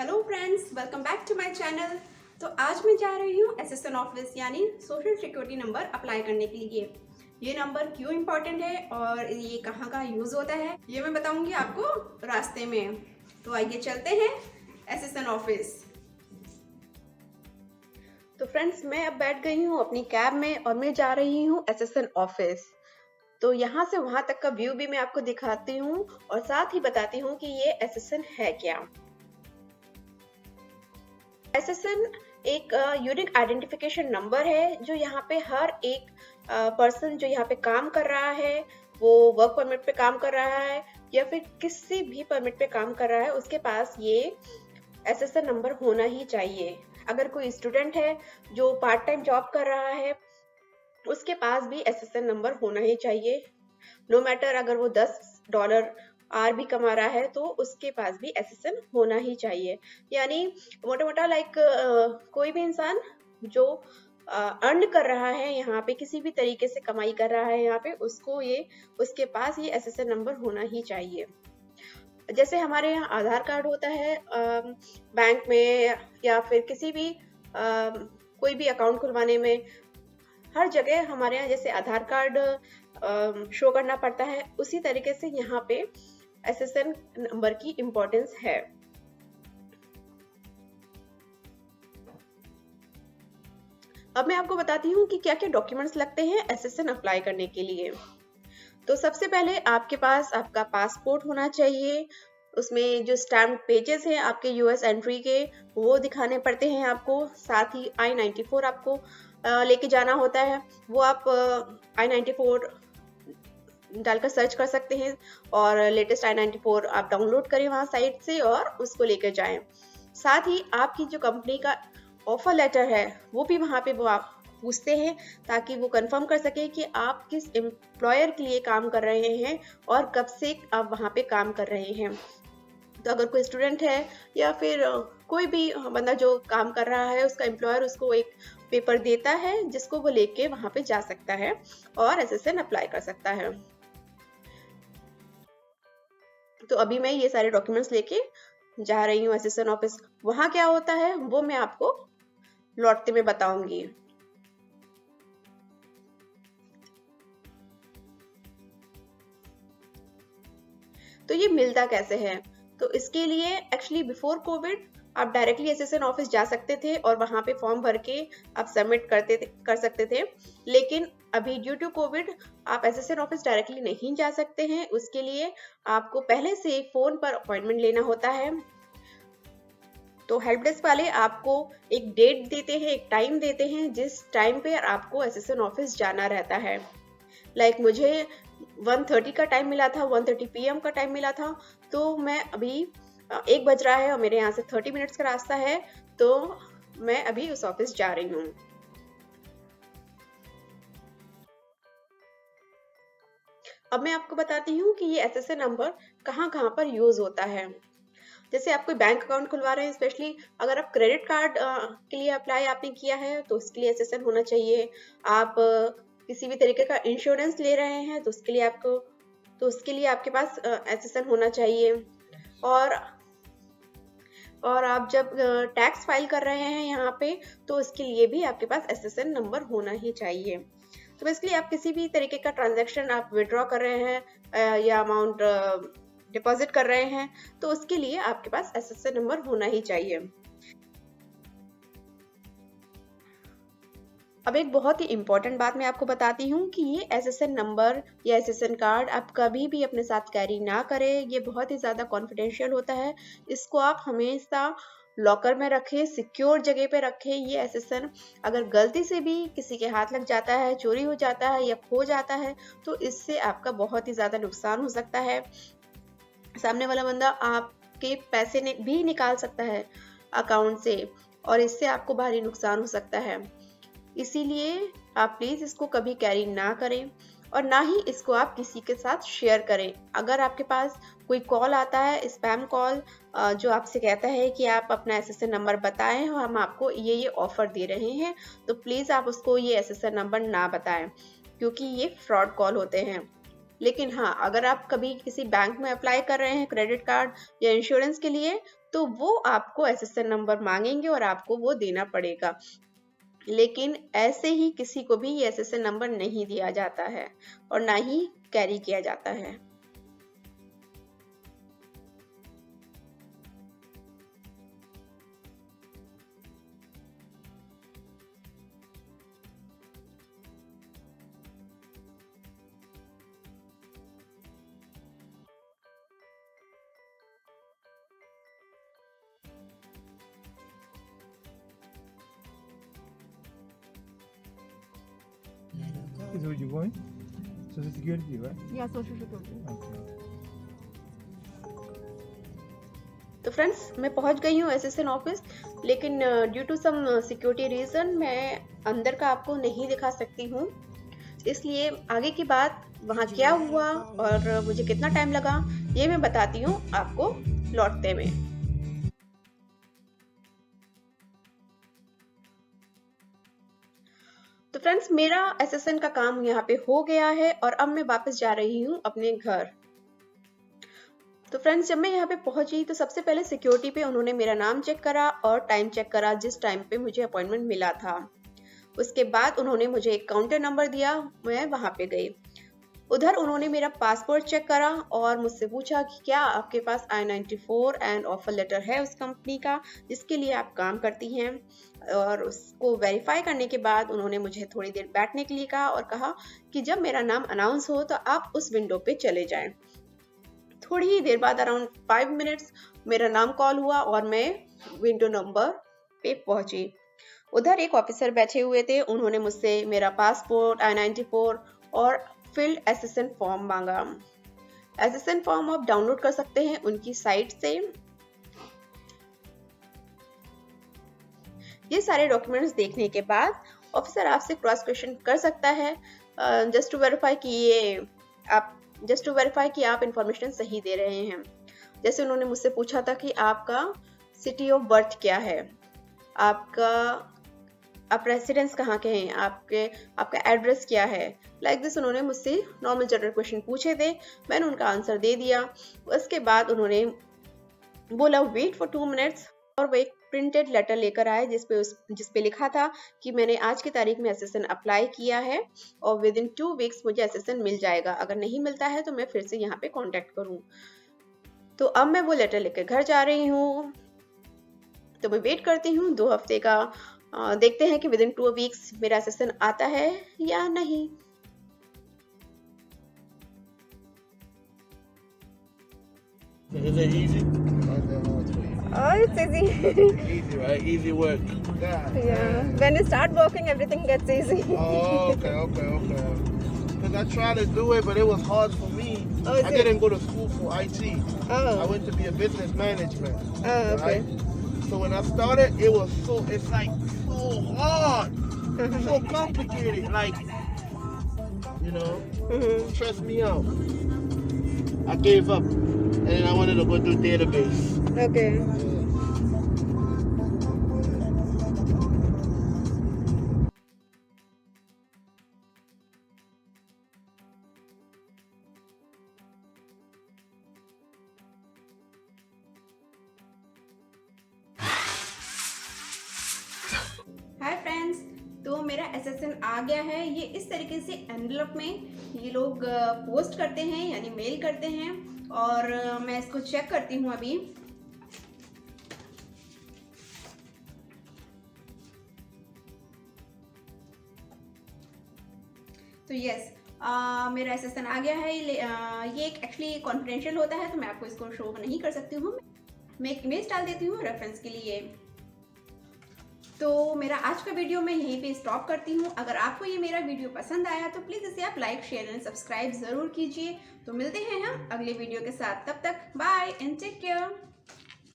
Hello friends, welcome back to my channel. तो आज मैं जा रही हूँ एसएसएन ऑफिस यानी सोशल सिक्योरिटी नंबर अप्लाई करने के लिए। ये नंबर क्यों इम्पोर्टेंट है और ये कहाँ का यूज़ होता है ये मैं बताऊंगी आपको रास्ते में। तो आइए चलते हैं एसएसएन ऑफिस। तो फ्रेंड्स, मैं अब बैठ गई हूँ अपनी कैब में और मैं जा रही हूँ एसएसएन ऑफिस। तो यहाँ से वहाँ तक का व्यू भी मैं आपको दिखाती हूँ और साथ ही बताती हूँ कि ये एसएसएन है क्या। एसएसएन एक यूनिक आइडेंटिफिकेशन नंबर है जो यहाँ पे हर एक पर्सन जो यहाँ पे काम कर रहा है, वो वर्क परमिट पे काम कर रहा है या फिर किसी भी परमिट पे काम कर रहा है, उसके पास ये एसएसएन नंबर होना ही चाहिए। अगर कोई स्टूडेंट है जो पार्ट टाइम जॉब कर रहा है, उसके पास भी एसएसएन नंबर होना ही चाहिए। नो मैटर अगर वो $10 आर भी कमा रहा है तो उसके पास भी एसएसएन होना ही चाहिए। यानी मोटा मोटा लाइक कोई भी इंसान जो अर्न कर रहा है, यहाँ पे किसी भी तरीके से कमाई कर रहा है, यहाँ पे उसके पास ये एसएसएन नंबर होना ही चाहिए। जैसे हमारे यहाँ आधार कार्ड होता है बैंक में या फिर किसी भी कोई भी अकाउंट खुलवाने में, हर जगह हमारे यहाँ जैसे आधार कार्ड शो करना पड़ता है, उसी तरीके से यहाँ पे एसएसएन नंबर की इम्पोर्टेंस है। अब मैं आपको बताती हूँ कि क्या क्या डॉक्यूमेंट्स लगते हैं एसएसएन अप्लाई करने के लिए। तो सबसे पहले आपके पास आपका पासपोर्ट होना चाहिए। उसमें जो स्टैम्प पेजेस हैं आपके यूएस एंट्री के, वो दिखाने पड़ते हैं आपको। साथ ही I-94 आपको लेके जाना होता है। वो आप I-94 डालकर सर्च कर सकते हैं और लेटेस्ट I-94 आप डाउनलोड करें वहाँ साइट से और उसको लेकर जाएं। साथ ही आपकी जो कंपनी का ऑफर लेटर है वो भी वहाँ पे वो आप पूछते हैं, ताकि वो कंफर्म कर सके कि आप किस एम्प्लॉयर के लिए काम कर रहे हैं और कब से आप वहाँ पे काम कर रहे हैं। तो अगर कोई स्टूडेंट है या फिर कोई भी बंदा जो काम कर रहा है, उसका एम्प्लॉयर उसको एक पेपर देता है जिसको वो लेके वहाँ पे जा सकता है और एसएसएन अप्लाई कर सकता है। तो अभी मैं ये सारे डॉक्यूमेंट्स लेके जा रही हूँ एसएसएन ऑफिस। वहाँ क्या होता है वो मैं आपको लौटते में बताऊंगी। तो ये मिलता कैसे है? तो इसके लिए एक्चुअली बिफोर कोविड आप डायरेक्टली एसएसएन ऑफिस जा सकते थे और वहां पे फॉर्म भर के आप सबमिट कर सकते थे। लेकिन अभी ड्यू टू कोविड आप एसएसएन ऑफिस डायरेक्टली नहीं जा सकते हैं। उसके लिए आपको पहले से फोन पर अपॉइंटमेंट लेना होता है। तो हेल्प डेस्क वाले आपको एक डेट देते हैं, एक टाइम देते हैं जिस टाइम पे आपको एसएसएन ऑफिस जाना रहता है। लाइक मुझे 1:30 का टाइम मिला था, 1:30 PM का टाइम मिला था। तो मैं अभी 1 बज रहा है और मेरे यहाँ से 30 मिनट्स का रास्ता है, तो मैं अभी उस ऑफिस जा रही हूँ। अब मैं आपको बताती हूँ कि ये एसएसएन नंबर कहाँ कहाँ पर यूज होता है। जैसे आप कोई बैंक अकाउंट खुलवा रहे हैं, स्पेशली अगर आप क्रेडिट कार्ड के लिए अप्लाई आपने किया है तो उसके लिए एसएसएन होना चाहिए। आप किसी भी तरीके का इंश्योरेंस ले रहे हैं तो उसके लिए आपके पास एसएसएन होना चाहिए। और आप जब टैक्स फाइल कर रहे हैं यहाँ पे, तो उसके लिए भी आपके पास एसएसएन नंबर होना ही चाहिए। तो बेसिकली आप किसी भी तरीके का ट्रांजैक्शन आप विड्रॉ कर रहे हैं या अमाउंट डिपॉजिट कर रहे हैं, तो उसके लिए आपके पास एसएसएन नंबर होना ही चाहिए। अब एक बहुत ही इम्पोर्टेंट बात मैं आपको बताती हूँ कि ये एसएसएन नंबर या एसएसएन कार्ड आप कभी भी अपने साथ कैरी ना करें। ये बहुत ही ज़्यादा कॉन्फिडेंशियल होता है। इसको आप हमेशा लॉकर में रखें, सिक्योर जगह पे रखें। ये एसएसएन अगर गलती से भी किसी के हाथ लग जाता है, चोरी हो जाता है या खो जाता है, तो इससे आपका बहुत ही ज़्यादा नुकसान हो सकता है। सामने वाला बंदा आपके पैसे भी निकाल सकता है अकाउंट से और इससे आपको भारी नुकसान हो सकता है। इसीलिए आप प्लीज इसको कभी कैरी ना करें और ना ही इसको आप किसी के साथ शेयर करें। अगर आपके पास कोई कॉल आता है, स्पैम कॉल, जो आपसे कहता है कि आप अपना एसएसएन नंबर बताएं और हम आपको ये ऑफर दे रहे हैं, तो प्लीज आप उसको ये एसएसएन नंबर ना बताएं, क्योंकि ये फ्रॉड कॉल होते हैं। लेकिन हाँ, अगर आप कभी किसी बैंक में अप्लाई कर रहे हैं क्रेडिट कार्ड या इंश्योरेंस के लिए, तो वो आपको एसएसएन नंबर मांगेंगे और आपको वो देना पड़ेगा। लेकिन ऐसे ही किसी को भी ये एसएसएन नंबर नहीं दिया जाता है और ना ही कैरी किया जाता है। Is what you going? Social Security, right? Yeah, Social Security. Okay. तो फ्रेंड्स, मैं पहुंच गई हूँ एसएसएन ऑफिस, लेकिन due to some security reason मैं अंदर का आपको नहीं दिखा सकती हूँ। इसलिए आगे की बात वहाँ क्या हुआ और मुझे कितना टाइम लगा ये मैं बताती हूँ आपको लौटते में। तो फ्रेंड्स, मेरा एसएसएन का काम यहाँ पे हो गया है और अब मैं वापस जा रही हूँ अपने घर। तो फ्रेंड्स, जब मैं यहाँ पे पहुंची तो सबसे पहले सिक्योरिटी पे उन्होंने मेरा नाम चेक करा और टाइम चेक करा जिस टाइम पे मुझे अपॉइंटमेंट मिला था। उसके बाद उन्होंने मुझे एक काउंटर नंबर दिया, मैं वहां पे गई। उधर उन्होंने मेरा पासपोर्ट चेक करा और मुझसे पूछा कि क्या आपके पास I-94 एंड ऑफर लेटर है उस कंपनी का जिसके लिए आप काम करती हैं। और उसको वेरीफाई करने के बाद उन्होंने मुझे थोड़ी देर बैठने के लिए कहा और कहा कि जब मेरा नाम अनाउंस हो तो आप उस विंडो पे चले जाएं। थोड़ी ही देर बाद अराउंड 5 मिनट्स मेरा नाम कॉल हुआ और मैं विंडो नंबर पे पहुंची। उधर एक ऑफिसर बैठे हुए थे, उन्होंने मुझसे मेरा पासपोर्ट, I-94 और फिल्ड एसएसएन फॉर्म मांगा। एसएसएन फॉर्म आप डाउनलोड कर सकते हैं उनकी साइट से। ये सारे डॉक्यूमेंट्स देखने के बाद ऑफिसर आपसे क्रॉस क्वेश्चन कर सकता है जस्ट टू वेरीफाई कि आप इंफॉर्मेशन सही दे रहे हैं। जैसे उन्होंने मुझसे पूछा था कि आपका सिटी ऑफ बर्थ क्या है, आप रेसिडेंस कहाँ के हैं, आपका एड्रेस क्या है। लाइक दिस उन्होंने मुझसे नॉर्मल जनरल क्वेश्चन पूछे थे, मैंने उनका आंसर दे दिया। उसके बाद उन्होंने बोला वेट फॉर 2 मिनट्स और वो एक प्रिंटेड लेटर लेकर आए जिसपे लिखा था कि मैंने आज की तारीख में एसएसएन अप्लाई किया है और विद इन 2 वीक्स मुझे एसएसएन मिल जाएगा। अगर नहीं मिलता है तो मैं फिर से यहाँ पे कांटेक्ट करूँ। तो अब मैं वो लेटर लेकर घर जा रही हूँ। तो मैं वेट करती हूँ 2 हफ्ते का, देखते हैं कि विद इन 2 वीक्स मेरा एसएसएन आता है या नहीं। Is it easy? Oh, it's easy. Easy, right? Easy work. Yeah. When you start working, everything gets easy. Oh, okay. Because I tried to do it, but it was hard for me. Oh, is I it? didn't go to school for IT. I Oh. went to be a business management. Oh, okay. Right? So when I started, it's like so hard, so complicated. Like, stressed me out. I gave up, and then I wanted to go do database. Okay. Hi friends, तो मेरा SSN आ गया है। ये इस तरीके से envelope में ये लोग पोस्ट करते हैं यानी मेल करते हैं और मैं इसको चेक करती हूँ अभी। तो यस, मेरा एसएसएन आ गया है। ये एक एक्चुअली कॉन्फिडेंशियल होता है तो मैं आपको इसको शो नहीं कर सकती हूँ। मैं एक इमेज डाल देती हूँ रेफरेंस के लिए। तो मेरा आज का वीडियो मैं यहीं पे स्टॉप करती हूँ। अगर आपको ये मेरा वीडियो पसंद आया तो प्लीज़ इसे आप लाइक, शेयर एंड सब्सक्राइब ज़रूर कीजिए। तो मिलते हैं हम अगले वीडियो के साथ, तब तक बाय एंड टेक केयर।